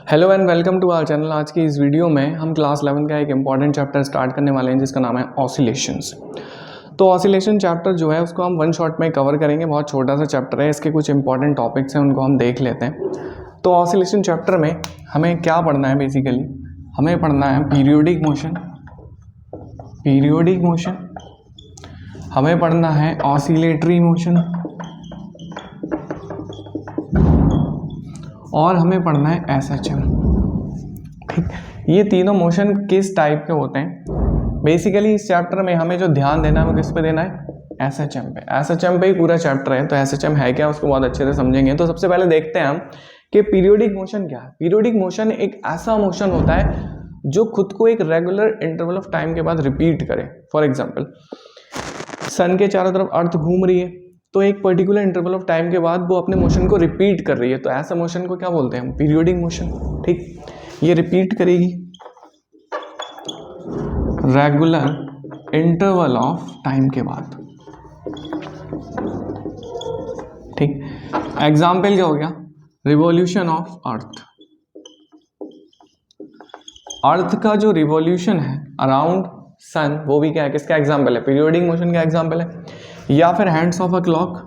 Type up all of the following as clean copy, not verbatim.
Hello and welcome to our channel. आज की इस वीडियो में हम क्लास 11 का एक इम्पॉर्टेंट चैप्टर स्टार्ट करने वाले हैं जिसका नाम है ऑसिलेशंस। तो ऑसिलेशन चैप्टर जो है उसको हम वन शॉट में कवर करेंगे। बहुत छोटा सा चैप्टर है, इसके कुछ इंपॉर्टेंट टॉपिक्स हैं उनको हम देख लेते हैं। तो ऑसिलेशन चैप्टर में हमें क्या पढ़ना है? बेसिकली हमें पढ़ना है पीरियोडिक मोशन, हमें पढ़ना है ऑसिलेटरी मोशन और हमें पढ़ना है एसएचएम। ठीक, ये तीनों मोशन किस टाइप के होते हैं? बेसिकली इस चैप्टर में हमें जो ध्यान देना है वो किस पे देना है? एसएचएम पे। एसएचएम पे ही पूरा चैप्टर है। तो एसएचएम है क्या उसको बहुत अच्छे से समझेंगे। तो सबसे पहले देखते हैं हम कि पीरियोडिक मोशन क्या है। पीरियोडिक मोशन एक ऐसा मोशन होता है जो खुद को एक रेगुलर इंटरवल ऑफ टाइम के बाद रिपीट करे। फॉर एग्जाम्पल, सन के चारों तरफ अर्थ घूम रही है तो एक पर्टिकुलर इंटरवल ऑफ टाइम के बाद वो अपने मोशन को रिपीट कर रही है, तो ऐसा मोशन को क्या बोलते हैं? Periodic motion. ठीक, ये रिपीट करेगी रेगुलर इंटरवल ऑफ टाइम के बाद। ठीक, एग्जाम्पल क्या हो गया? Revolution of earth. अर्थ का जो रिवॉल्यूशन है अराउंड सन, वो भी क्या है? किसका एग्जाम्पल है? पीरियोडिक मोशन का एग्जाम्पल है। या फिर हैंड्स ऑफ अ क्लॉक,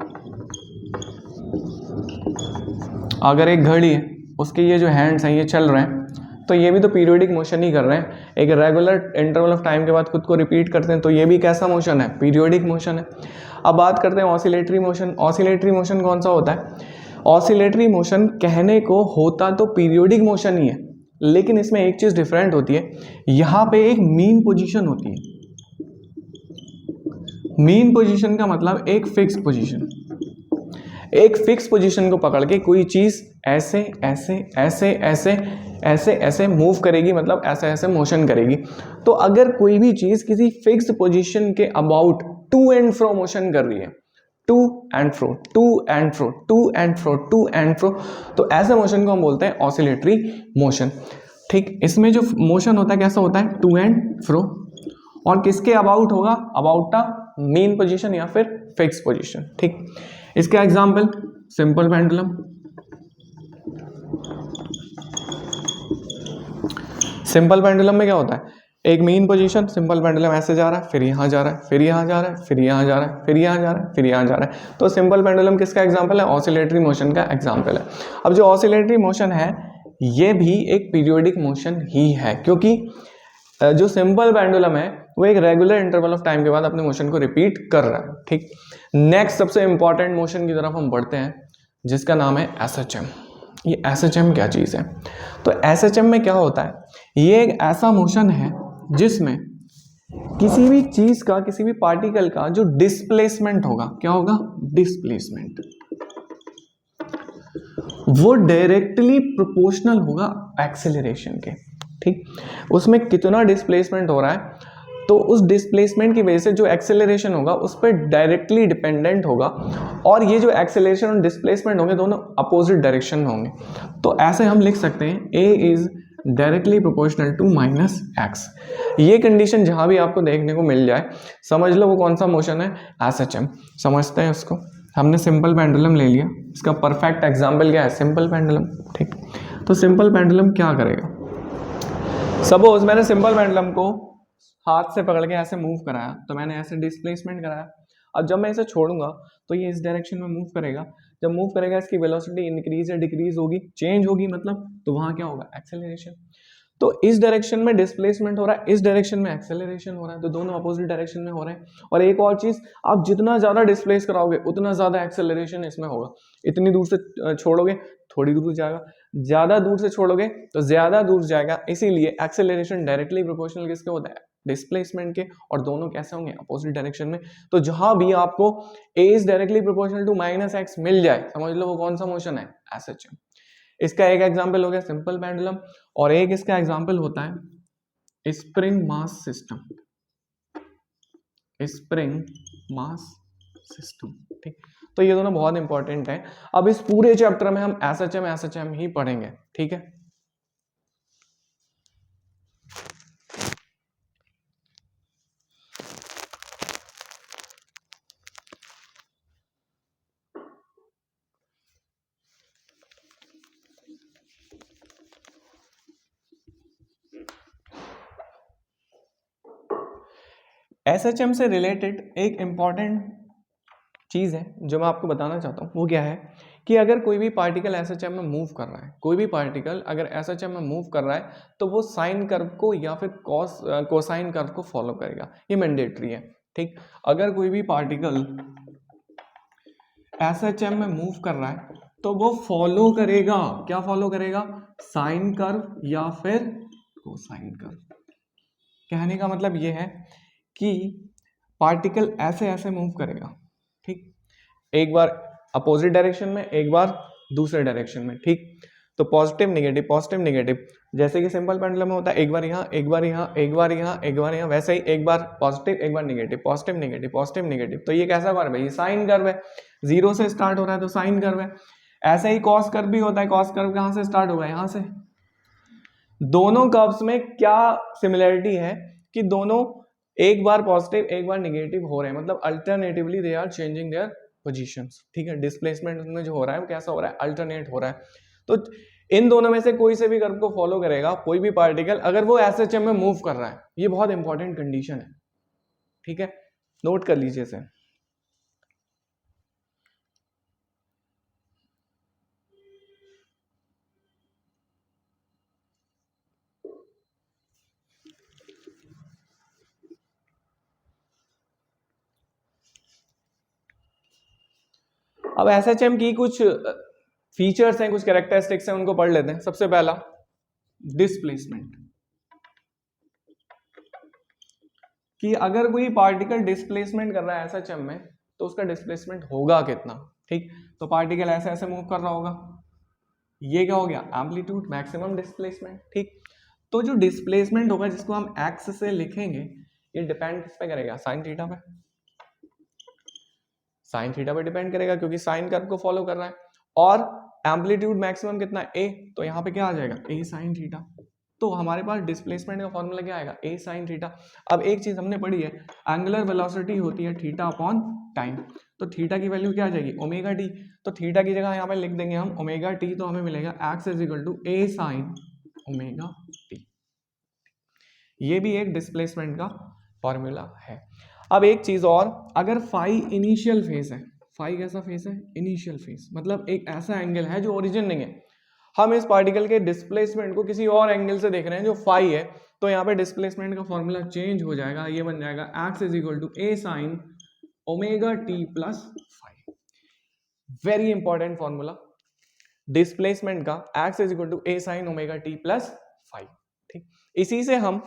अगर एक घड़ी है उसके ये जो हैंड्स हैं ये चल रहे हैं तो ये भी तो पीरियोडिक मोशन ही कर रहे हैं। एक रेगुलर इंटरवल ऑफ टाइम के बाद खुद को रिपीट करते हैं, तो ये भी कैसा मोशन है? पीरियोडिक मोशन है। अब बात करते हैं ऑसिलेटरी मोशन। ऑसिलेटरी मोशन कौन सा होता है? ऑसिलेटरी मोशन कहने को होता तो पीरियोडिक मोशन ही है, लेकिन इसमें एक चीज डिफरेंट होती है। यहाँ पे एक मीन पोजीशन होती है। मीन पोजीशन का मतलब एक फिक्स पोजीशन। एक फिक्स पोजीशन को पकड़ के कोई चीज ऐसे ऐसे ऐसे ऐसे ऐसे ऐसे मूव करेगी, मतलब ऐसे ऐसे मोशन करेगी। तो अगर कोई भी चीज किसी फिक्स पोजीशन के about to and fro motion कर रही है, to and fro, to and fro, to and fro, to and fro, तो ऐसे मोशन को हम बोलते हैं ऑसिलेटरी मोशन। ठीक, इसमें जो मोशन होता है कैसा होता है? To and fro. और किसके अबाउट होगा? अबाउट द मेन पोजीशन या फिर फिक्स पोजीशन। ठीक, इसका example simple pendulum. Simple pendulum में क्या होता है? एक मेन पोजीशन, सिंपल पेंडुलम ऐसे जा रहा है, फिर यहां जा रहा है, फिर यहां जा रहा है, फिर यहां जा रहा है, फिर यहां जा रहा है, फिर यहां जा रहा है। तो सिंपल पेंडुलम किसका एग्जांपल है? ऑसिलेटरी मोशन का एग्जांपल है। अब जो ऑसिलेटरी मोशन है ये भी एक पीरियोडिक मोशन ही है, क्योंकि जो सिंपल पेंडुलम है वो एक रेगुलर इंटरवल ऑफ टाइम के बाद अपने मोशन को रिपीट कर रहा है। ठीक, नेक्स्ट सबसे इंपॉर्टेंट मोशन की तरफ हम बढ़ते हैं जिसका नाम है एसएचएम। ये एसएचएम क्या चीज है? तो एसएचएम में क्या होता है? ये एक ऐसा मोशन है जिसमें किसी भी चीज का, किसी भी पार्टिकल का जो डिस्प्लेसमेंट होगा, क्या होगा? डिस्प्लेसमेंट, वो डायरेक्टली प्रोपोर्शनल होगा एक्सेलरेशन के। ठीक, उसमें कितना डिस्प्लेसमेंट हो रहा है तो उस डिस्प्लेसमेंट की वजह से जो एक्सेलरेशन होगा उस पर डायरेक्टली डिपेंडेंट होगा। और ये जो एक्सेलरेशन और डिस्प्लेसमेंट होंगे दोनों अपोजिट डायरेक्शन में होंगे। तो ऐसे हम लिख सकते हैं a is directly proportional to minus x. ये कंडीशन जहां भी आपको देखने को मिल जाए समझ लो वो कौन सा मोशन है? एसएचएम। समझते हैं उसको। हमने सिंपल पेंडुलम ले लिया, इसका परफेक्ट एग्जाम्पल क्या है? Simple pendulum. ठीक, तो सिंपल पेंडुलम क्या करेगा? सपोज मैंने सिंपल पेंडुलम को हाथ से पकड़ के ऐसे मूव कराया, तो मैंने ऐसे डिस्प्लेसमेंट कराया। अब जब मैं इसे छोड़ूंगा तो ये इस डायरेक्शन में मूव करेगा। जब मूव करेगा इसकी वेलोसिटी इंक्रीज या डिक्रीज होगी, चेंज होगी मतलब, तो वहां क्या होगा? एक्सेलरेशन। तो इस डायरेक्शन में डिस्प्लेसमेंट हो रहा है, इस डायरेक्शन में एक्सेलरेशन हो रहा है, तो दोनों अपोजिट डायरेक्शन में हो रहे हैं। और एक और चीज, आप जितना ज्यादा डिस्प्लेस कराओगे उतना ज्यादा एक्सेलरेशन इसमें होगा। इतनी दूर से छोड़ोगे थोड़ी दूर जाएगा, ज्यादा दूर से छोड़ोगे तो ज्यादा दूर जाएगा। इसीलिए एक्सेलरेशन डायरेक्टली प्रोपोर्शनल किसके होता है? डिस्प्लेसमेंट के। और दोनों कैसे होंगे? अपोजिट डायरेक्शन में। तो जहां भी आपको a is directly proportional to minus x मिल जाए, समझ लो वो कौन सा मोशन है? एसएचएम। इसका एक एग्जांपल हो गया सिंपल पेंडुलम, और एक इसका एग्जांपल होता है spring mass system. Spring mass system. ठीक, तो ये दोनों बहुत इंपॉर्टेंट है। अब इस पूरे चैप्टर में हम एसएचएम ही पढ़ेंगे। ठीक है, एसएचएम से रिलेटेड एक इम्पॉर्टेंट चीज़ है जो मैं आपको बताना चाहता हूँ, वो क्या है कि अगर कोई भी पार्टिकल एसएचएम में मूव कर रहा है, कोई भी पार्टिकल अगर एसएचएम में मूव कर रहा है तो वो साइन कर्व को या फिर कोसाइन कर्व को फॉलो करेगा, ये मैंडेटरी है। ठीक, अगर कोई भी पार्टिकल एसएचएम में मूव कर रहा है तो वो फॉलो करेगा, क्या फॉलो करेगा, साइन कर्व या फिर कोसाइन कर्व। कहने का मतलब ये है कि पार्टिकल ऐसे ऐसे मूव करेगा, ठीक, एक बार अपोजिट डायरेक्शन में, एक बार दूसरे डायरेक्शन में। ठीक, तो पॉजिटिव नेगेटिव, पॉजिटिव नेगेटिव, जैसे कि सिंपल पेंडुलम में होता है, एक बार यहाँ, एक बार यहाँ, एक बार यहाँ, एक बार यहाँ, वैसे ही एक बार पॉजिटिव, एक बार negative, positive negative, positive negative. तो ये कैसा कर्व है, ये साइन कर्व है, जीरो से स्टार्ट हो रहा है तो साइन कर्व है। ऐसे ही कॉस कर्व भी होता है, कॉस कर्व कहाँ से स्टार्ट होगा, यहाँ से। दोनों कर्व्स में क्या सिमिलरिटी है कि दोनों एक बार पॉजिटिव एक बार नेगेटिव हो रहे हैं, मतलब alternatively they are changing their positions. ठीक है, डिस्प्लेसमेंट में जो हो रहा है वो कैसा हो रहा है, अल्टरनेट हो रहा है। तो इन दोनों में से कोई से भी कर्व को फॉलो करेगा कोई भी पार्टिकल, अगर वो एसएचएम में मूव कर रहा है। ये बहुत इंपॉर्टेंट कंडीशन है, ठीक है, नोट कर लीजिए इसे। अब एसएचएम की कुछ फीचर्स हैं, कुछ कैरेक्टरिस्टिक्स हैं, उनको पढ़ लेते हैं। सबसे पहला डिस्प्लेसमेंट, कि अगर कोई पार्टिकल डिस्प्लेसमेंट कर रहा है एसएचएम में तो उसका डिस्प्लेसमेंट होगा कितना। ठीक, तो पार्टिकल ऐसे ऐसे मूव कर रहा होगा, ये क्या हो गया, एम्पलीट्यूड मैक्सिमम डिस्प्लेसमेंट। ठीक, तो जो डिस्प्लेसमेंट होगा जिसको हम एक्स से लिखेंगे, ये डिपेंड किस पे करेगा, साइन थीटा पे। साइन थीटा पे डिपेंड करेगा क्योंकि साइन कर्व को फॉलो कर रहा है। और एम्पलीट्यूड मैक्सिमम कितना है, ए, तो यहाँ पे क्या आ जाएगा, ए साइन थीटा। तो हमारे पास डिस्प्लेसमेंट का फॉर्मूला क्या आएगा, ए साइन थीटा। अब एक चीज हमने पढ़ी है, एंगुलर वेलोसिटी होती है थीटा अपॉन टाइम, तो थीटा की वैल्यू क्या आ जाएगी, ओमेगा टी। तो थीटा की जगह यहाँ पे लिख देंगे हम ओमेगा टी, तो हमें मिलेगा X is equal to A sine omega T. ये भी एक डिस्प्लेसमेंट का फॉर्मूला है। अब एक चीज और, अगर फाई इनिशियल फेस है, फाई कैसा फेस है, इनिशियल फेस, मतलब एक ऐसा एंगल है जो ओरिजिन नहीं है, हम इस पार्टिकल के डिस्प्लेसमेंट को किसी और एंगल से देख रहे हैं जो फाई है, तो यहाँ पे डिस्प्लेसमेंट का फॉर्मूला चेंज हो जाएगा, ये बन जाएगा x is equal to A sine omega T plus phi. Very important formula displacement का, x is equal to A sine omega T plus phi. ठीक, इसी से हम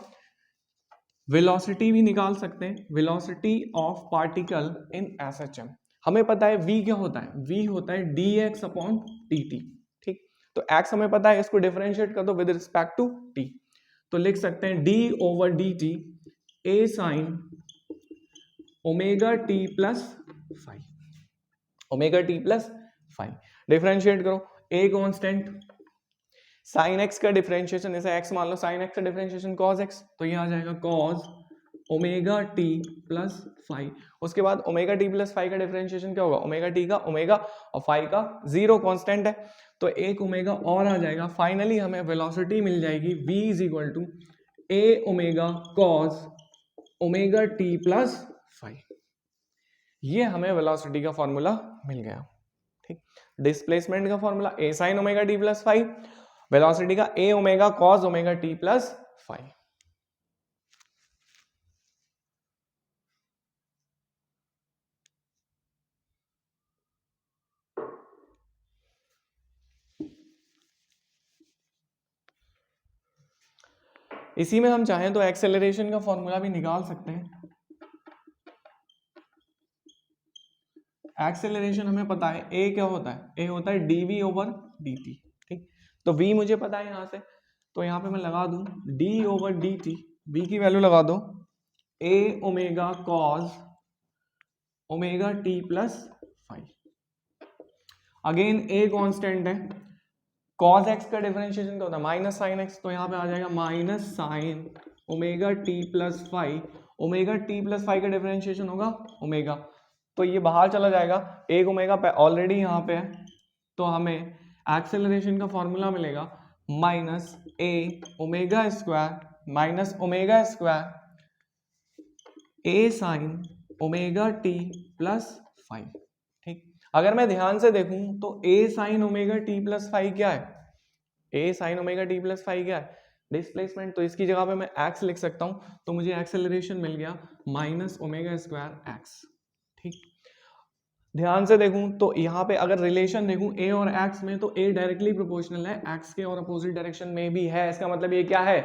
वेलोसिटी भी निकाल सकते हैं, velocity of particle in SHM. हमें पता है v क्या होता है, v होता है dx अपॉन dt। ठीक, तो x हमें पता है, इसको डिफरेंशिएट कर दो विद रिस्पेक्ट टू t, तो लिख सकते हैं d over dt a sign omega T plus five, omega T plus five. Differentiate करो, a कांस्टेंट, साइन एक्स का डिफरेंशिएशन जैसे x मान लो, साइन एक्स का डिफरेंशिएशन cos x, तो ये आ जाएगा cos omega T plus five. उसके बाद ओमेगा टी प्लस फाइव का डिफरेंशिएशन क्या होगा, ओमेगा टी का ओमेगा और फाइव का जीरो, कांस्टेंट है, तो एक ओमेगा और आ जाएगा। फाइनली हमें वेलोसिटी मिल जाएगी v is equal to A omega cos omega T plus five. ये हमें वेलोसिटी का फॉर्मूला मिल गया। ठीक, डिस्प्लेसमेंट का formula a sine omega T plus five, velocity का a omega cos omega T plus five. इसी में हम चाहें तो एक्सेलरेशन का फॉर्मूला भी निकाल सकते हैं। एक्सेलरेशन हमें पता है ए क्या होता है, ए होता है डीवी ओवर dt। ठीक, तो v मुझे पता है यहाँ से, तो यहाँ पे मैं लगा दूं d ओवर dt, v की वैल्यू लगा दो a omega cos omega T plus five. Again a constant है, cos x का डिफरेंशिएशन क्या होता है, माइनस साइन x, तो यहाँ पे आ जाएगा minus sign omega T plus five. Omega T plus five का डिफरेंशिएशन होगा ओमेगा, तो ये बाहर चला जाएगा, एक ओमेगा पे ऑलरेडी यहाँ पे है, तो हमें एक्सेलरेशन का फॉर्मूला मिलेगा minus a omega square minus omega square a sine omega T plus 5। ठीक, अगर मैं ध्यान से देखूं तो a sine omega T plus 5 क्या है? A sine omega T plus 5 क्या है? डिस्प्लेसमेंट। तो इसकी जगह पे मैं एक्स लिख सकता हूं, तो मुझे एक्सेलरेशन मिल गया माइनस ओमेगा स्क्वायर एक्स। ठीक, ध्यान से देखूं तो यहाँ पे अगर रिलेशन देखूं ए और एक्स में, तो ए डायरेक्टली प्रोपोर्शनल है एक्स के और अपोजिट डायरेक्शन में भी है। इसका मतलब ये क्या है?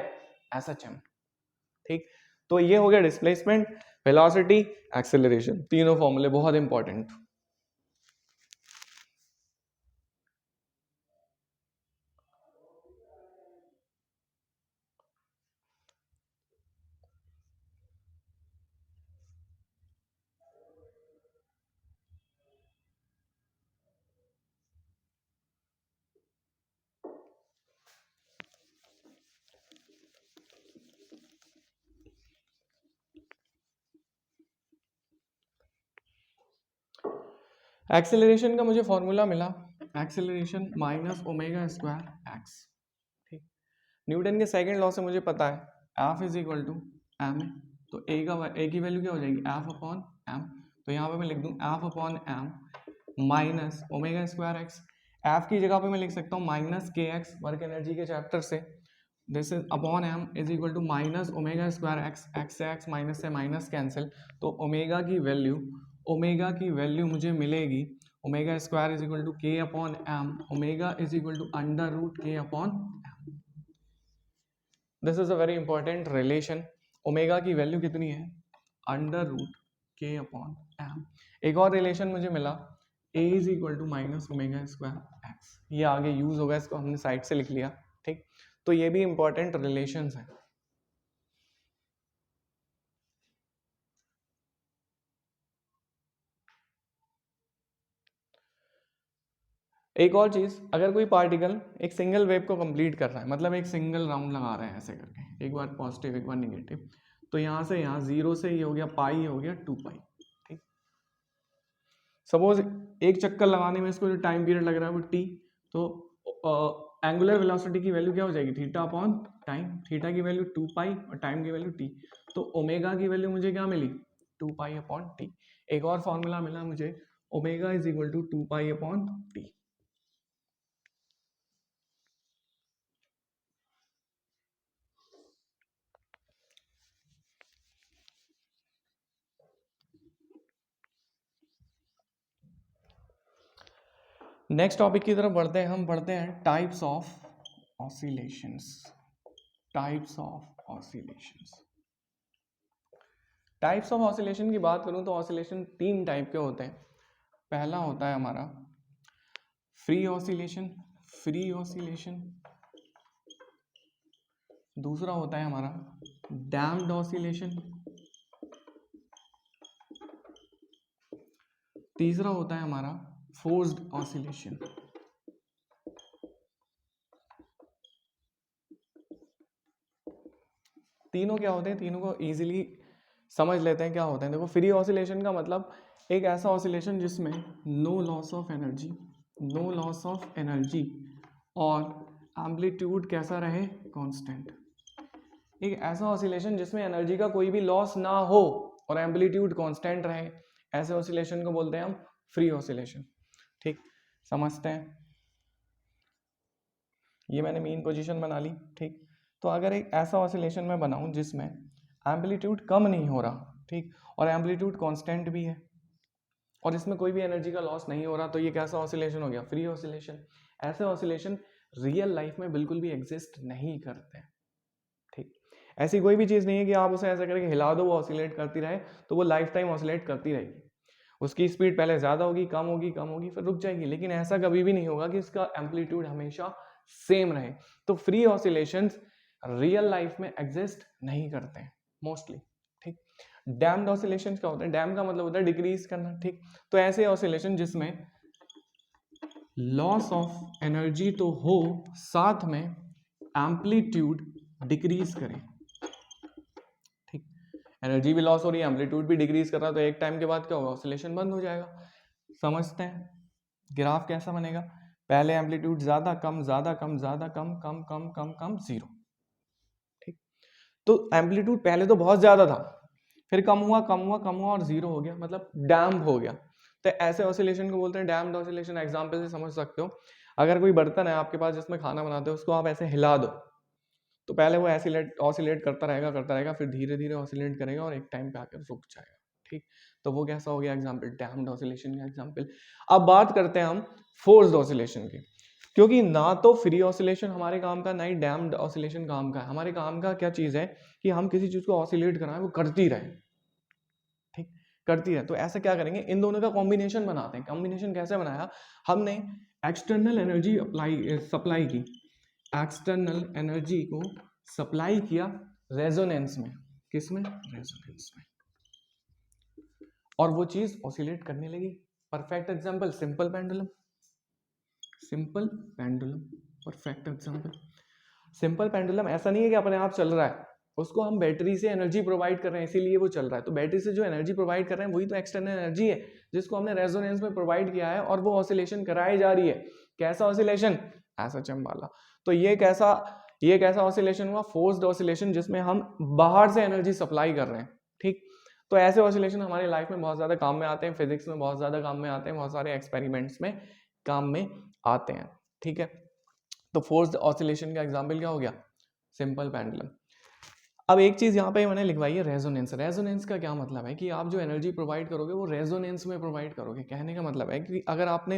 एसएचएम। ठीक, तो ये हो गया डिस्प्लेसमेंट, वेलोसिटी, एक्सेलरेशन, तीनों फॉर्मूले बहुत इंपॉर्टेंट। एक्सेलरेशन का मुझे फॉर्मूला मिला, acceleration minus omega square x. ठीक, न्यूटन के सेकंड लॉ से मुझे पता है F is equal to m, तो ए की वैल्यू क्या हो जाएगी? F upon m. तो यहाँ पे मैं लिख दूँ F upon m minus omega square x. F की जगह पे मैं लिख सकता हूँ minus k x, work energy के चैप्टर से। This is upon m is equal to minus omega square x, x से एक्स माइनस से माइनस कैंसिल, तो ओमेगा की वैल्यू मुझे मिलेगी omega square is equal to k upon m, omega is equal to under root k upon m. This is a very important relation. Omega की value कितनी है? Under root k upon m. एक और relation मुझे मिला, a is equal to minus omega square x. ये आगे use होगा, इसको हमने साइड से लिख लिया। ठीक, तो ये भी इंपॉर्टेंट रिलेशंस हैं। एक और चीज, अगर कोई पार्टिकल एक सिंगल वेव को कंप्लीट कर रहा है, मतलब एक सिंगल राउंड लगा रहे हैं ऐसे करके, एक बार पॉजिटिव एक बार निगेटिव, तो यहाँ से यहाँ जीरो से ये हो गया पाई, हो गया 2 पाई। ठीक, सपोज एक चक्कर लगाने में इसको जो टाइम पीरियड लग रहा है वो टी, तो एंगुलर वेलोसिटी की वैल्यू क्या हो जाएगी? Theta upon time. थीटा की वैल्यू 2 पाई और टाइम की वैल्यू टी, तो ओमेगा की वैल्यू मुझे क्या मिली? 2 पाई अपॉन टी। एक और फॉर्मूला मिला मुझे, omega is equal to 2 pi upon T. Next topic की तरफ बढ़ते हैं, हम बढ़ते हैं types of oscillations. Types of oscillations, types of oscillation की बात करूं तो ऑसिलेशन 3 टाइप के होते हैं। पहला होता है हमारा फ्री ऑसिलेशन, फ्री ऑसिलेशन। दूसरा होता है हमारा डैम्प्ड ऑसिलेशन। तीसरा होता है हमारा फोर्स्ड ऑसिलेशन। तीनों क्या होते हैं, तीनों को इजीली समझ लेते हैं क्या होते हैं। देखो, फ्री ऑसिलेशन का मतलब एक ऐसा ऑसिलेशन जिसमें no loss of energy, no loss of energy और एम्पलीट्यूड कैसा रहे? कांस्टेंट। एक ऐसा ऑसिलेशन जिसमें एनर्जी का कोई भी लॉस ना हो और एम्पलीट्यूड कांस्टेंट रहे, ऐसे ऑसिलेशन को बोलते हैं हम फ्री ऑसिलेशन। ठीक, समझते हैं। ये मैंने मीन पोजीशन बना ली। ठीक, तो अगर एक ऐसा ऑसिलेशन मैं बनाऊं जिसमें एम्पलीट्यूड कम नहीं हो रहा, ठीक, और एम्पलीट्यूड कांस्टेंट भी है और इसमें कोई भी एनर्जी का लॉस नहीं हो रहा, तो ये कैसा ऑसिलेशन हो गया? Free oscillation. ऐसे ऑसिलेशन रियल लाइफ में बिल्कुल भी एग्जिस्ट नहीं करते। ठीक, ऐसी कोई भी चीज नहीं है कि आप उसे ऐसा करके हिला दो वो ऑसिलेट करती रहे, तो वो लाइफ टाइम ऑसिलेट करती रहेगी। उसकी स्पीड पहले ज्यादा होगी, कम होगी, कम होगी, फिर रुक जाएगी, लेकिन ऐसा कभी भी नहीं होगा कि इसका एम्पलीट्यूड हमेशा सेम रहे। तो फ्री ऑसिलेशंस रियल लाइफ में एग्जिस्ट नहीं करते हैं मोस्टली। ठीक, डैम्ड ऑसिलेशंस क्या होते हैं? डैम का मतलब होता है डिक्रीज करना। ठीक, तो ऐसे ऑसिलेशन जिसमें लॉस ऑफ एनर्जी तो हो, साथ में एम्पलीट्यूड डिक्रीज करे। ठीक, एनर्जी भी लॉस हो रही है, एम्पलीट्यूड भी डिक्रीज कर रहा है, तो एक टाइम के बाद क्या होगा? ऑसिलेशन बंद हो जाएगा। समझते हैं ग्राफ कैसा बनेगा? पहले एम्पलीट्यूड ज्यादा कम, ज्यादा कम, ज्यादा कम, कम कम कम कम, जीरो। ठीक, तो एम्पलीट्यूड पहले तो बहुत ज्यादा था, फिर कम हुआ कम हुआ कम हुआ और जीरो हो गया, मतलब डैम्प हो गया। तो ऐसे ऑसिलेशन को बोलते हैं डैम्प्ड ऑसिलेशन। एग्जांपल से समझ सकते हो, अगर कोई बर्तन है आपके पास जिसमें खाना बनाते हो, उसको आप ऐसे हिला दो तो पहले वो ऑसिलेट करता रहेगा, फिर धीरे धीरे ऑसिलेट करेगा और एक टाइम पे आकर रुक जाएगा। ठीक, तो वो कैसा हो गया एग्जाम्पल, डैम्प्ड ऑसिलेशन का एग्जाम्पल। अब बात करते हैं हम फोर्स्ड ऑसिलेशन की, क्योंकि ना तो फ्री ऑसिलेशन हमारे काम का, ना ही डैम्प्ड ऑसिलेशन काम का है। हमारे काम का क्या चीज है कि हम किसी चीज को ऑसिलेट कराएं, वो करती रहे, ठीक, करती रहे। तो ऐसा क्या करेंगे, इन दोनों का कॉम्बिनेशन बनाते हैं। कॉम्बिनेशन कैसे बनाया, हमने एक्सटर्नल एनर्जी सप्लाई की, एक्सटर्नल एनर्जी को सप्लाई किया रेजोनेंस में, किसमें, रेजोनेंस में, और वो चीज ऑसिलेट करने लगी। Perfect example simple pendulum, simple pendulum perfect example. Simple pendulum ऐसा नहीं है कि अपने आप चल रहा है, उसको हम बैटरी से एनर्जी प्रोवाइड कर रहे हैं, इसीलिए वो चल रहा है। तो बैटरी से जो एनर्जी प्रोवाइड कर रहे हैं वही तो एक्सटर्नल एनर्जी है, जिसको हमने रेजोनेंस में प्रोवाइड किया है, और वो ऑसिलेशन कराई जा रही है। कैसा ऑसिलेशन, एसएचएम वाला। तो ये कैसा ऑसिलेशन हुआ, फोर्स्ड ऑसिलेशन, जिसमें हम बाहर से एनर्जी सप्लाई कर रहे हैं। ठीक, तो ऐसे ऑसिलेशन हमारी लाइफ में बहुत ज्यादा काम में आते हैं, फिजिक्स में बहुत ज्यादा काम में आते हैं, बहुत सारे एक्सपेरिमेंट्स में काम में आते हैं। ठीक है, तो फोर्स्ड ऑसिलेशन का एग्जांपल क्या हो गया, सिंपल पेंडुलम। अब एक चीज यहाँ पे मैंने लिखवाई है, रेजोनेंस। रेजोनेंस का क्या मतलब है कि आप जो एनर्जी प्रोवाइड करोगे वो रेजोनेंस में प्रोवाइड करोगे। कहने का मतलब है कि अगर आपने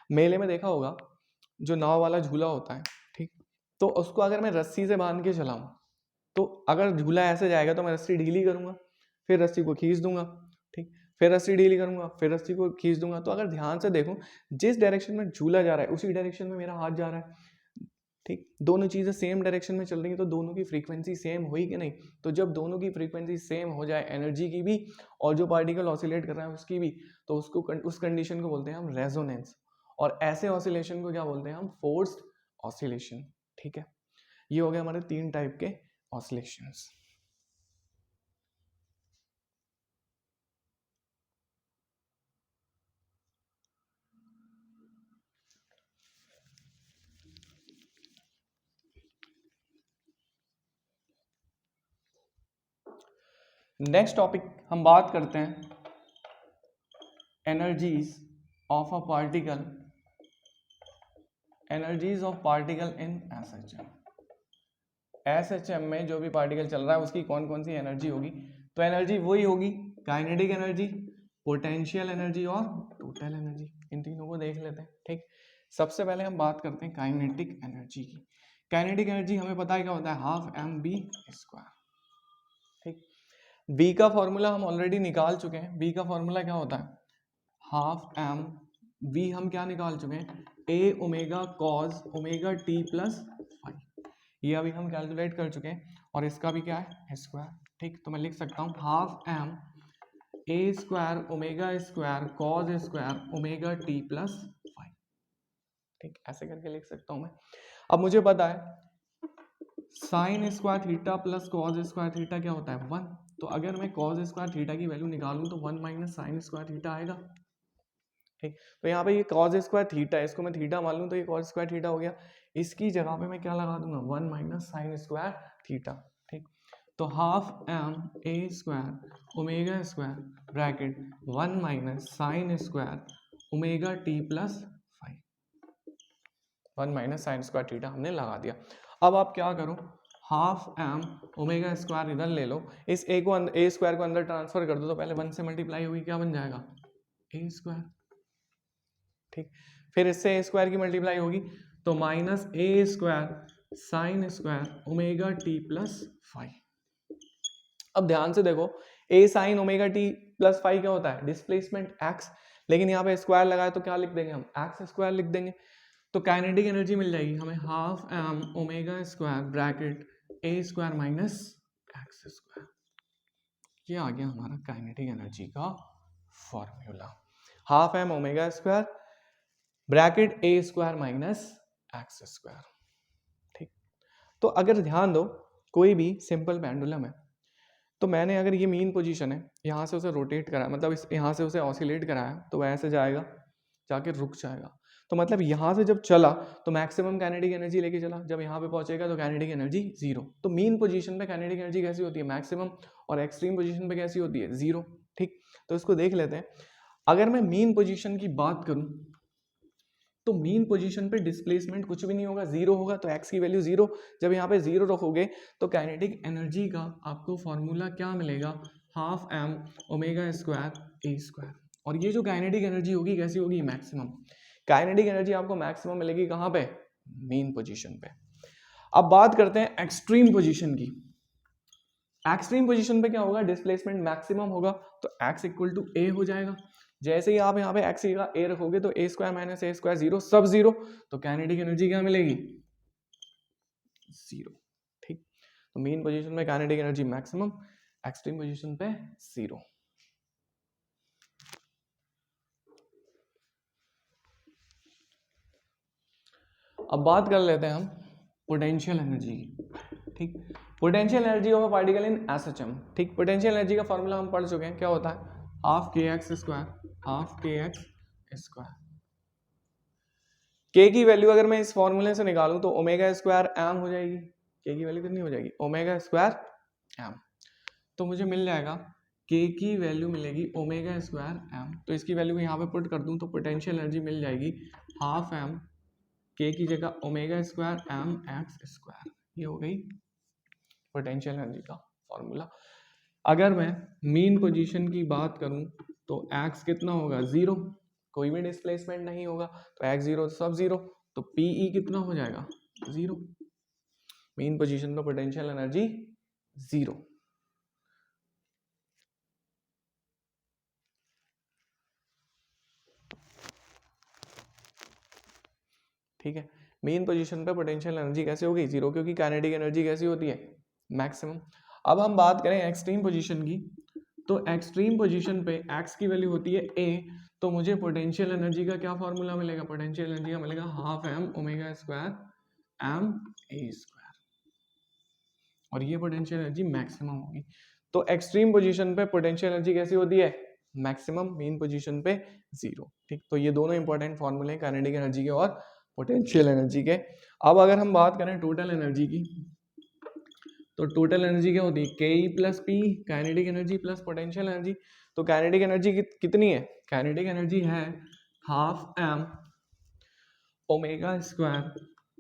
मेले में देखा होगा जो नाव वाला झूला होता है, ठीक, तो उसको अगर मैं रस्सी से बांध के चलाऊं, तो अगर झूला ऐसे जाएगा तो मैं रस्सी ढीली करूंगा, फिर रस्सी को खींच दूंगा, ठीक, फिर रस्सी ढीली करूंगा, फिर रस्सी को खींच दूंगा। तो अगर ध्यान से देखो, जिस डायरेक्शन में झूला जा रहा है उसी डायरेक्शन में मेरा हाथ जा रहा है। ठीक, दोनों चीजें सेम डायरेक्शन में चल रही है, तो दोनों की फ्रीक्वेंसी सेम हुई कि नहीं। तो जब दोनों की फ्रीक्वेंसी सेम हो जाए, एनर्जी की भी और जो पार्टिकल ऑसिलेट कर रहा है उसकी भी, तो उसको उस कंडीशन को बोलते हैं हम रेजोनेंस। और ऐसे ऑसिलेशन को क्या बोलते हैं हम, फोर्स्ड ऑसिलेशन। ठीक है, ये हो गए हमारे 3 टाइप के ऑसिलेशंस। नेक्स्ट टॉपिक हम बात करते हैं energies of a particle, energies of particle in SHM. SHM में जो भी पार्टिकल चल रहा है उसकी कौन कौन सी एनर्जी होगी। तो एनर्जी वही होगी, काइनेटिक एनर्जी, पोटेंशियल एनर्जी और टोटल एनर्जी। इन तीनों को देख लेते हैं। ठीक, सबसे पहले हम बात करते हैं काइनेटिक एनर्जी की। काइनेटिक एनर्जी हमें पता है क्या होता है, हाफ एम बी स्क्वायर। ठीक, बी का फॉर्मूला हम ऑलरेडी निकाल चुके हैं। बी का फॉर्मूला क्या होता है, हाफ एम बी हम क्या निकाल चुके हैं, a omega cos omega T plus five, ये अभी हम कैलकुलेट कर चुके हैं, और इसका भी क्या है, स्क्वायर। ठीक, तो मैं लिख सकता हूँ half m a square omega square cos square omega T plus five. ठीक, ऐसे करके लिख सकता हूँ मैं। अब मुझे पता है sign square theta plus cos square theta क्या होता है, 1। तो अगर मैं कॉस स्क्वायर थीटा की वैल्यू निकालूं तो 1 माइनस साइन स्क्वायर थीटा आएगा। ठीक, तो यहाँ पे ये कॉस स्क्वायर थीटा है, इसको मैं थीटा मान लूँ तो ये कॉस स्क्वायर थीटा हो गया। इसकी जगह पे मैं क्या लगा दूंगा, 1 माइनस साइन स्क्वायर थीटा। ठीक, तो half m a square omega square bracket 1 minus sine square omega T plus 5, 1 minus sine square theta हमने लगा दिया। अब आप क्या करो, हाफ एम ओमेगा स्क्वायर इधर ले लो, इस ए को ए स्क्वायर को अंदर ट्रांसफर कर दो, तो पहले 1 से मल्टीप्लाई होगी, क्या बन जाएगा, ए स्क्वायर। ठीक, फिर इससे ए स्क्वायर की मल्टीप्लाई होगी तो minus a square sine square omega T plus 5। अब ध्यान से देखो, a sine omega T plus 5 क्या होता है, डिस्प्लेसमेंट एक्स, लेकिन यहाँ पे स्क्वायर लगाए तो क्या लिख देंगे हम, एक्स स्क्वायर लिख देंगे। तो काइनेटिक एनर्जी मिल जाएगी हमें half m omega square bracket a square minus x square. ये आ गया हमारा काइनेटिक एनर्जी का formula, half m omega square bracket a square minus x square. ठीक, तो अगर ध्यान दो कोई भी सिंपल पेंडुलम है, तो मैंने अगर ये मीन पोजीशन है, यहाँ से उसे रोटेट कराया, मतलब इस यहाँ से उसे ऑसिलेट कराया, तो वह ऐसे जाएगा, जाके रुक जाएगा। तो मतलब यहाँ से जब चला तो मैक्सिमम काइनेटिक एनर्जी लेके चला, जब यहाँ पे पहुंचेगा तो काइनेटिक एनर्जी जीरो। तो मीन पोजीशन पे काइनेटिक एनर्जी कैसी होती है, मैक्सिमम, और एक्सट्रीम पोजीशन पे कैसी होती है, जीरो। ठीक, तो इसको देख लेते हैं। अगर मैं मीन पोजीशन की बात करूं तो मीन पोजीशन पे डिस्प्लेसमेंट कुछ भी नहीं होगा, जीरो होगा, तो एक्स की वैल्यू जीरो। जब यहाँ पे जीरो रखोगे तो काइनेटिक एनर्जी का आपको फॉर्मूला क्या मिलेगा, half m omega square a square. और ये जो काइनेटिक एनर्जी होगी कैसी होगी, मैक्सिमम। काइनेटिक एनर्जी आपको मैक्सिमम मिलेगी कहाँ पे, मीन पोजीशन पे। अब बात करते हैं एक्सट्रीम पोजीशन की। एक्सट्रीम पोजीशन पे क्या होगा, डिस्प्लेसमेंट मैक्सिमम होगा, तो एक्स इक्वल टू ए हो जाएगा। जैसे ही आप यहाँ पे एक्स का ए रखोगे तो ए square minus a square zero, सब जीरो, तो काइनेटिक एनर्जी क्या मिलेगी, जीरो। ठीक, तो मेन पोजीशन में kinetic energy maximum, extreme position पे जीरो। अब बात कर लेते हैं हम पोटेंशियल एनर्जी की। ठीक, potential energy of a particle in SHM. ठीक, पोटेंशियल एनर्जी का फॉर्मूला हम पढ़ चुके हैं, क्या होता है, हाफ के एक्स स्क्वायर, हाफ के एक्स स्क्वायर। के की वैल्यू अगर मैं इस फॉर्मूले से निकालूं तो ओमेगा स्क्वायर एम हो जाएगी। के की वैल्यू कितनी हो जाएगी, ओमेगा स्क्वायर एम। तो मुझे मिल जाएगा के की वैल्यू मिलेगी ओमेगा स्क्वायर एम। तो इसकी वैल्यू को यहाँ पे पुट कर दूं तो पोटेंशियल एनर्जी मिल जाएगी हाफ एम के की जगह omega square m x square. ये हो गई पोटेंशियल एनर्जी का फॉर्मूला। अगर मैं मीन पोजीशन की बात करूं तो एक्स कितना होगा, जीरो, कोई भी डिस्प्लेसमेंट नहीं होगा, तो एक्स जीरो सब जीरो, तो पीई कितना हो जाएगा, जीरो। मीन पोजीशन पे पोटेंशियल एनर्जी जीरो। ठीक है, मेन पोजीशन पे पोटेंशियल एनर्जी कैसे होगी, जीरो, क्योंकि काइनेटिक एनर्जी कैसी होती है, मैक्सिमम। अब हम बात करें एक्सट्रीम पोजीशन की, तो एक्सट्रीम पोजीशन पे एक्स की वैल्यू होती है ए, तो मुझे पोटेंशियल एनर्जी का क्या फॉर्मूला मिलेगा, पोटेंशियल एनर्जी का मिलेगा half m omega square m a square, और ये पोटेंशियल एनर्जी मैक्सिमम होगी। तो एक्सट्रीम पोजीशन पे पोटेंशियल एनर्जी कैसी होती है, मैक्सिमम, मेन पोजीशन पे जीरो। ठीक, तो ये दोनों इंपॉर्टेंट फॉर्मूले हैं काइनेटिक एनर्जी के और पोटेंशियल एनर्जी के। अब अगर हम बात करें टोटल एनर्जी की, तो टोटल एनर्जी क्या होती है, K E plus P, kinetic energy plus potential energy. तो काइनेटिक एनर्जी कितनी है, काइनेटिक एनर्जी है half m omega square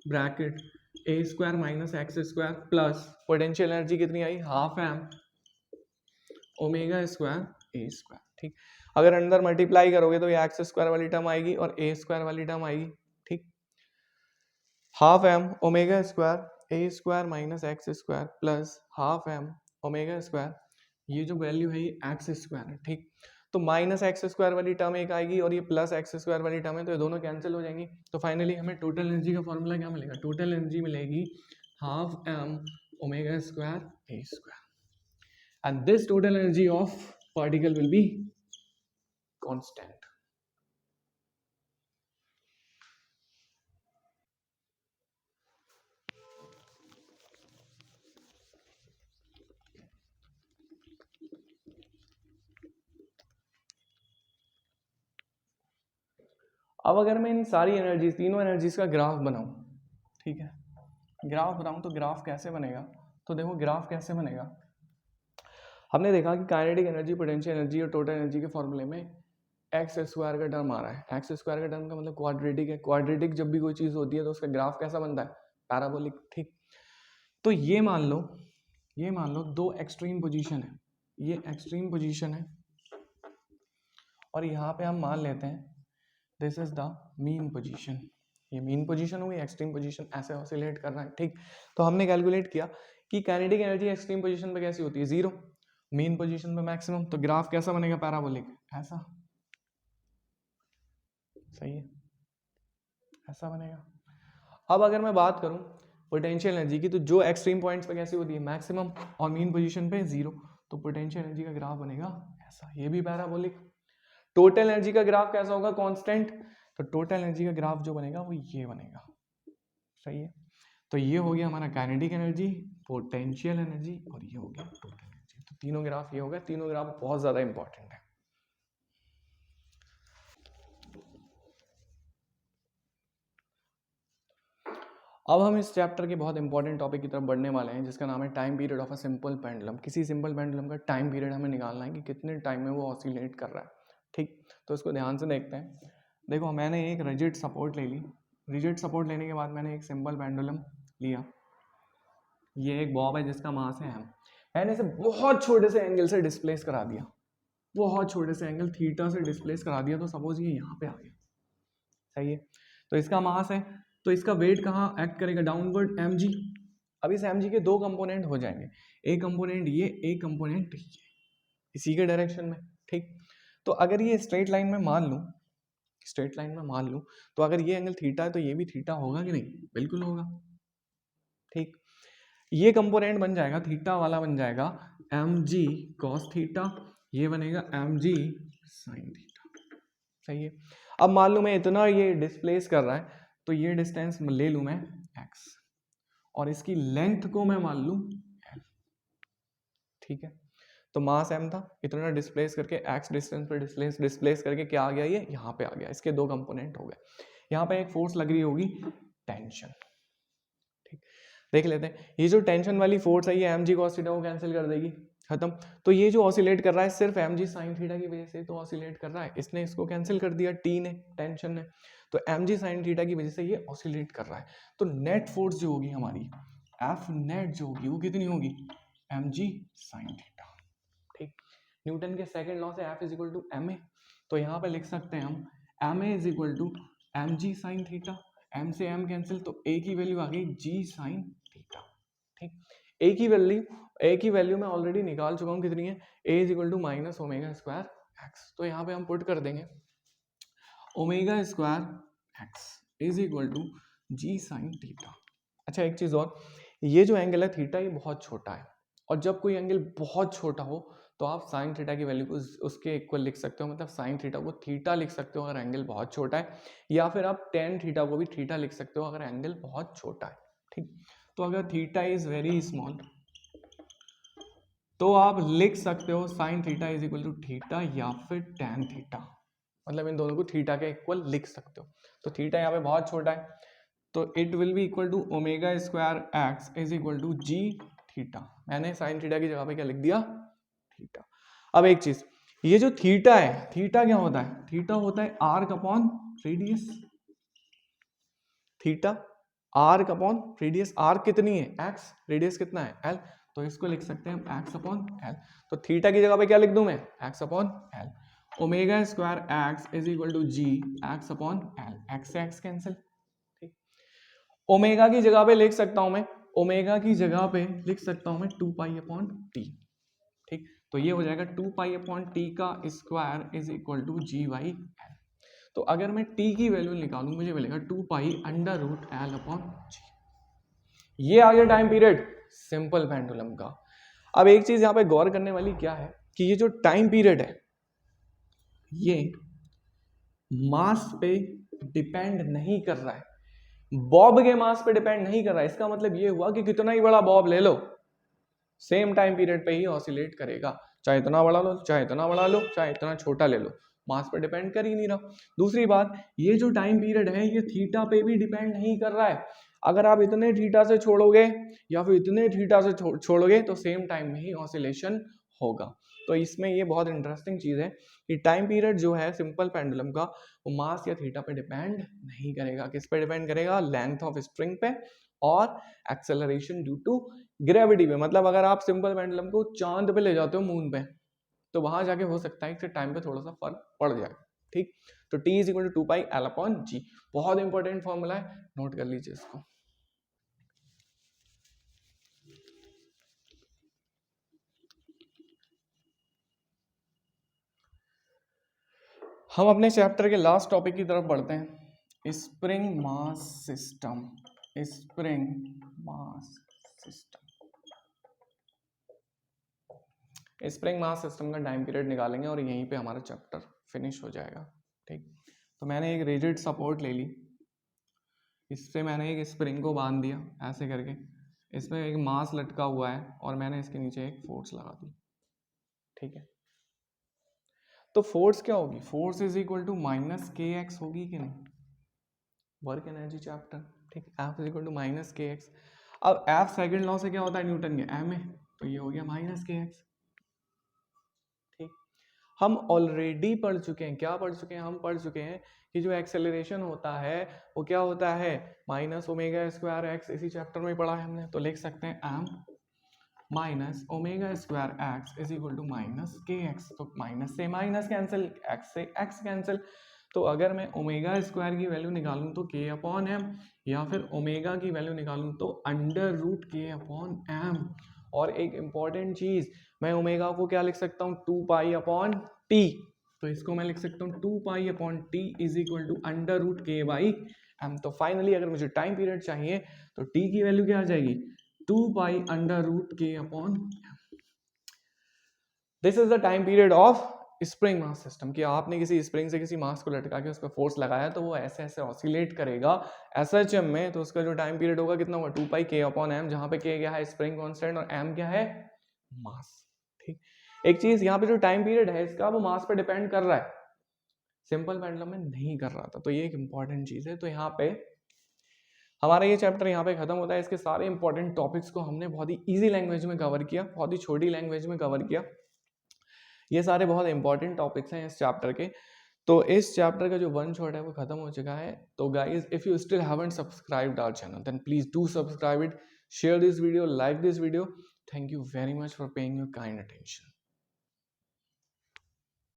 bracket a square minus x square plus potential energy कितनी आई, half m omega square a square. ठीक, अगर अंदर multiply करोगे तो ये एक्स स्क्वायर वाली टर्म आएगी और ए स्क्वायर वाली टर्म आएगी। ठीक, half m omega square a square minus x square plus half m omega square, ये जो वैल्यू है ये एक्स स्क्वायर है। ठीक, तो माइनस एक्स स्क्वायर वाली टर्म एक आएगी और ये प्लस एक्स स्क्वायर वाली टर्म है, तो ये दोनों कैंसिल हो जाएंगी। तो फाइनली हमें टोटल एनर्जी का फॉर्मूला क्या मिलेगा, टोटल एनर्जी मिलेगी half m omega square a square, and this total energy of particle will be constant. अब अगर मैं इन सारी एनर्जीज, तीनों एनर्जीज का ग्राफ बनाऊं, ठीक है, ग्राफ बनाऊं तो ग्राफ कैसे बनेगा, तो देखो ग्राफ कैसे बनेगा। हमने देखा कि काइनेटिक एनर्जी, पोटेंशियल एनर्जी और टोटल एनर्जी के फॉर्मूले में एक्स स्क्वायर का टर्म आ रहा है। एक्स स्क्वायर का टर्म का मतलब क्वाड्रेटिक है। क्वाड्रेटिक जब भी कोई चीज़ होती है तो उसका ग्राफ कैसा बनता है, पैराबोलिक। ठीक, तो ये मान लो दो एक्सट्रीम पोजीशन है, ये एक्सट्रीम पोजीशन है और यहाँ पे हम मान लेते हैं this is the mean position. ये मीन पोजीशन हुई, एक्सट्रीम पोजीशन ऐसे ऑसिलेट कर रहा है। ठीक, तो हमने कैलकुलेट किया कि काइनेटिक एनर्जी एक्सट्रीम पोजीशन पे कैसी होती है, जीरो, मीन पोजीशन पे मैक्सिमम। तो ग्राफ कैसा बनेगा, पैराबोलिक, ऐसा, सही है, ऐसा बनेगा। अब अगर मैं बात करूं पोटेंशियल एनर्जी की, तो जो एक्सट्रीम पॉइंट्स पे कैसी होती है, मैक्सिमम, और मीन पोजीशन पे जीरो, तो पोटेंशियल एनर्जी का ग्राफ बनेगा ऐसा, ये भी पैराबोलिक। टोटल एनर्जी का ग्राफ कैसा होगा, कांस्टेंट, तो टोटल एनर्जी का ग्राफ जो बनेगा वो ये बनेगा, सही है। तो ये हो गया हमारा काइनेटिक एनर्जी, पोटेंशियल एनर्जी, और ये हो गया टोटल एनर्जी। तो तीनों ग्राफ ये हो गया, तीनों ग्राफ बहुत ज्यादा इंपॉर्टेंट है। अब हम इस चैप्टर के बहुत इंपॉर्टेंट टॉपिक की तरफ बढ़ने वाले हैं जिसका नाम है time period of a simple pendulum. किसी सिंपल पेंडुलम का टाइम पीरियड हमें निकालना है कि कितने टाइम में वो ऑसिलेट कर रहा है। ठीक, तो इसको ध्यान से देखते हैं। देखो, मैंने एक रिजिड सपोर्ट ले ली। रिजिड सपोर्ट लेने के बाद मैंने एक सिंपल पेंडुलम लिया। ये एक बॉब है जिसका मास है m। मैंने इसे बहुत छोटे से एंगल से डिस्प्लेस करा दिया, बहुत छोटे से एंगल थीटा से डिस्प्लेस करा दिया। तो सपोज ये यहाँ पे आ गया, सही है। तो इसका मास है, तो इसका वेट कहाँ एक्ट करेगा, डाउनवर्ड mg। अब इस mg के दो कंपोनेंट हो जाएंगे, एक कंपोनेंट ये, एक कंपोनेंट ये, इसी के डायरेक्शन में। ठीक, तो अगर ये स्ट्रेट लाइन में मान लूँ, स्ट्रेट लाइन में मान लूँ, तो अगर ये एंगल थीटा है तो ये भी थीटा होगा कि नहीं, बिल्कुल होगा। ठीक, ये कंपोनेंट बन जाएगा, थीटा वाला बन जाएगा mg cos थीटा, ये बनेगा mg sin थीटा, सही है। अब मान लूँ मैं इतना ये डिस्प्लेस कर रहा है, तो ये डिस्टेंस ले लूँ मैं x और इसकी लेंथ को मैं मान लूँ l। ठीक है, तो मास m था, इतना डिस्प्लेस करके x डिस्टेंस पर डिस्प्लेस करके क्या आ गया, ये यहाँ पे आ गया। इसके दो कंपोनेंट हो गए। यहाँ पे एक फोर्स लग रही होगी, टेंशन। ठीक, देख लेते हैं। ये जो टेंशन वाली फोर्स है ये mg cos थीटा को कैंसिल कर देगी, खत्म। तो ये जो ऑसिलेट कर रहा है सिर्फ mg sin थीटा की वजह से तो ऑसिलेट कर रहा है, इसने इसको कैंसिल कर दिया, t ने, टेंशन ने। तो mg sin थीटा की वजह से ये ऑसिलेट कर रहा है। तो नेट फोर्स जो होगी हमारी, F नेट जो होगी वो कितनी होगी, mg sin थीटा। ठीक, न्यूटन के सेकंड लॉ से F is equal to ma, तो यहाँ पे लिख सकते हैं हम ma is equal to mg sin theta. m से m कैंसिल, तो a की वैल्यू आ गई g sin थीटा। ठीक, a की वैल्यू मैं ऑलरेडी निकाल चुका हूँ, कितनी है, a is equal to minus omega square x. तो यहाँ पे हम पुट कर देंगे omega square x is equal to g sine theta. अच्छा, एक चीज और, ये जो एंगल है थीटा ये बहुत छोटा है, और जब कोई एंगल बहुत छोटा हो तो आप साइन थीटा की वैल्यू को उसके इक्वल लिख सकते हो, मतलब साइन थीटा को थीटा लिख सकते हो अगर एंगल बहुत छोटा है, या फिर आप टेन थीटा को भी थीटा लिख सकते हो अगर एंगल बहुत छोटा है। ठीक, तो अगर थीटा इज वेरी स्मॉल तो आप लिख सकते हो sine theta is equal to theta या फिर टेन थीटा, मतलब इन दोनों को थीटा के इक्वल लिख सकते हो। तो थीटा यहाँ पे बहुत छोटा है, तो it will be equal to omega square x is equal to g theta. मैंने साइन थीटा की जगह पे क्या लिख दिया, थीटा। अब एक चीज, ये जो थीटा है, थीटा क्या होता है, थीटा होता है arc upon radius. Theta arc upon radius, arc कितनी है एक्स, रेडियस कितना है एल, तो इसको लिख सकते हैं हम एक्स अपॉन एल। तो थीटा की जगह पे क्या लिख दूं मैं, x upon L. Omega square x is equal to g x upon L, x से एक्स कैंसिल। ठीक, ओमेगा की जगह पे लिख सकता हूं मैं, ओमेगा की जगह पे लिख सकता हूं मैं 2 पाई अपॉन टी। ठीक, तो ये हो जाएगा 2 पाई अपॉन टी का square is equal to g by L. तो अगर मैं t की वैल्यू निकालूं मुझे मिलेगा 2 pi under root l upon g. ये आ गया टाइम पीरियड सिंपल पेंडुलम का। अब एक चीज यहाँ पे गौर करने वाली क्या है कि ये जो टाइम पीरियड है ये मास पे डिपेंड नहीं कर रहा है, बॉब के मास पे डिपेंड नहीं कर रहा है। इसका मतलब ये हुआ कि कितना ही बड़ा बॉब ले लो सेम टाइम पीरियड पे ही ऑसिलेट करेगा, चाहे इतना बड़ा लो, चाहे इतना बड़ा लो, चाहे इतना छोटा ले लो, मास पे डिपेंड कर ही नहीं रहा। दूसरी बात, ये जो टाइम पीरियड है ये थीटा पे भी डिपेंड नहीं कर रहा है। अगर आप इतने थीटा से छोड़ोगे या फिर इतने थीटा से छोड़ोगे तो सेम टाइम में ही ऑसिलेशन होगा। तो इसमें ये बहुत इंटरेस्टिंग चीज है कि टाइम पीरियड जो है सिंपल पेंडुलम का वो मास या थीटा पे डिपेंड नहीं करेगा। किस पे डिपेंड करेगा, लेंथ ऑफ स्ट्रिंग पे और एक्सेलरेशन ड्यू टू ग्रेविटी पे। मतलब अगर आप सिंपल पेंडुलम को चांद पे ले जाते हो, मून पे, तो वहां जाके हो सकता है कि टाइम पे थोड़ा सा फर्क पड़ जाए। ठीक, तो t is equal to 2 pi l upon g, बहुत इंपॉर्टेंट फॉर्मूला है, नोट कर लीजिए इसको। हम अपने चैप्टर के लास्ट टॉपिक की तरफ बढ़ते हैं, spring mass system. Spring mass system, spring mass system का टाइम पीरियड निकालेंगे और यहीं पे हमारा चैप्टर फिनिश हो जाएगा। ठीक, तो मैंने एक रिजिड सपोर्ट ले ली, इससे मैंने एक स्प्रिंग को बांध दिया ऐसे करके, इसमें एक मास लटका हुआ है और मैंने इसके नीचे एक फोर्स लगा दी। ठीक है, तो फोर्स क्या होगी, force is equal to minus k x होगी कि नहीं, वर्क एनर्जी चैप्टर। ठीक, F is equal to minus k x. अब एफ सेकंड लॉ से क्या होता है न्यूटन के, एम है, तो ये हो गया माइनस के एक्स। ठीक, हम ऑलरेडी पढ़ चुके हैं, क्या पढ़ चुके हैं, हम पढ़ चुके हैं कि जो एक्सेलरेशन होता है वो क्या होता है, माइनस ओमेगा स्क्वायर एक्स, इसी चैप्टर में पढ़ा है हमने। तो लिख सकते हैं m minus omega square x is equal to minus k x. तो माइनस से माइनस कैंसिल, एक्स से एक्स कैंसिल। तो अगर मैं ओमेगा स्क्वायर की वैल्यू निकालूं तो के अपॉन एम, या फिर ओमेगा की वैल्यू निकालूं तो under root k upon M. और एक इंपॉर्टेंट चीज, मैं ओमेगा को क्या लिख सकता हूँ, 2 पाई अपॉन टी। तो इसको मैं लिख सकता हूँ 2 pi upon T is equal to under root k by m. तो फाइनली अगर मुझे टाइम पीरियड चाहिए तो टी की वैल्यू क्या आ जाएगी, 2 pi under root k upon. This is the time period of spring mass system, कि आपने किसी स्प्रिंग से किसी मास को लटका के उस पर फोर्स लगाया तो वो ऐसे ऐसे ऑसिलेट करेगा एसएचएम में। तो उसका जो टाइम पीरियड होगा कितना होगा, 2 पाई के अपॉन एम, जहां पे के क्या है स्प्रिंग कांस्टेंट और एम क्या है मास। ठीक, एक चीज यहाँ पे जो टाइम पीरियड है इसका वो मास पे डिपेंड कर रहा है, सिंपल पेंडुलम में नहीं कर रहा था। तो ये एक इंपॉर्टेंट चीज है। तो यहाँ पे हमारा ये चैप्टर यहाँ पे खत्म होता है। इसके सारे इंपॉर्टेंट टॉपिक्स को हमने बहुत ही इजी लैंग्वेज में कवर किया, बहुत ही छोटी लैंग्वेज में कवर किया। ये सारे बहुत इंपॉर्टेंट टॉपिक्स हैं इस चैप्टर के। तो इस चैप्टर का जो वन शॉट है वो खत्म हो चुका है। तो guys, if you still haven't subscribed our channel then please do subscribe it, share this video, like this video. Thank you very much for paying your kind attention.